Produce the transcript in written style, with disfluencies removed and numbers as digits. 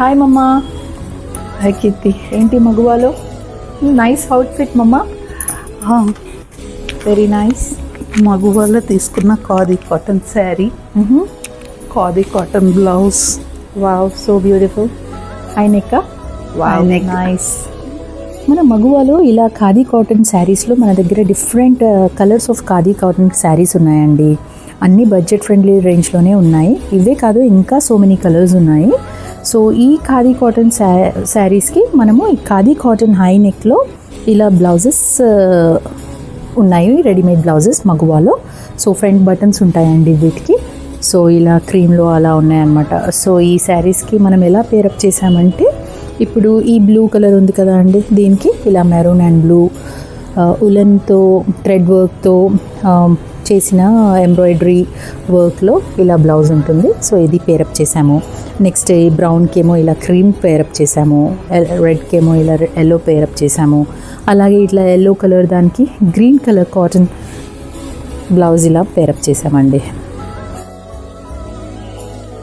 Hi మమ్మా. Hi కీర్తి. ఏంటి మగువాలో nice outfit మమ్మా, వెరీ నైస్. మగువాలో తీసుకున్న khadi cotton sari, khadi cotton blouse. Wow, so beautiful. High neck. Wow, neck. Nice. మన మగువాలో ఇలా ఖాదీ కాటన్ శారీస్లో మన దగ్గర different colours of khadi cotton saris ఉన్నాయండి. అన్నీ బడ్జెట్ ఫ్రెండ్లీ రేంజ్లోనే ఉన్నాయి. ఇవే కాదు, ఇంకా సో మెనీ కలర్స్ ఉన్నాయి. సో ఈ ఖాదీ కాటన్ శారీస్కి మనము ఈ ఖాదీ కాటన్ హై నెక్లో ఇలా బ్లౌజెస్ ఉన్నాయి, రెడీమేడ్ బ్లౌజెస్ మగువాలో. సో ఫ్రంట్ బటన్స్ ఉంటాయండి వీటికి. సో ఇలా క్రీమ్లో అలా ఉన్నాయన్నమాట. సో ఈ శారీస్కి మనం ఎలా పేరప్ చేసామంటే, ఇప్పుడు ఈ బ్లూ కలర్ ఉంది కదా అండి, దీనికి ఇలా మెరూన్ అండ్ బ్లూ ఉలెన్తో థ్రెడ్ వర్క్తో చేసిన ఎంబ్రాయిడరీ వర్క్లో ఇలా బ్లౌజ్ ఉంటుంది. సో ఇది పేరప్ చేసాము. నెక్స్ట్ ఈ బ్రౌన్కేమో ఇలా క్రీమ్ పేరప్ చేసాము, రెడ్కేమో ఇలా ఎల్లో పేరప్ చేసాము. అలాగే ఇట్లా ఎల్లో కలర్ దానికి గ్రీన్ కలర్ కాటన్ బ్లౌజ్ ఇలా పేరప్ చేసామండి.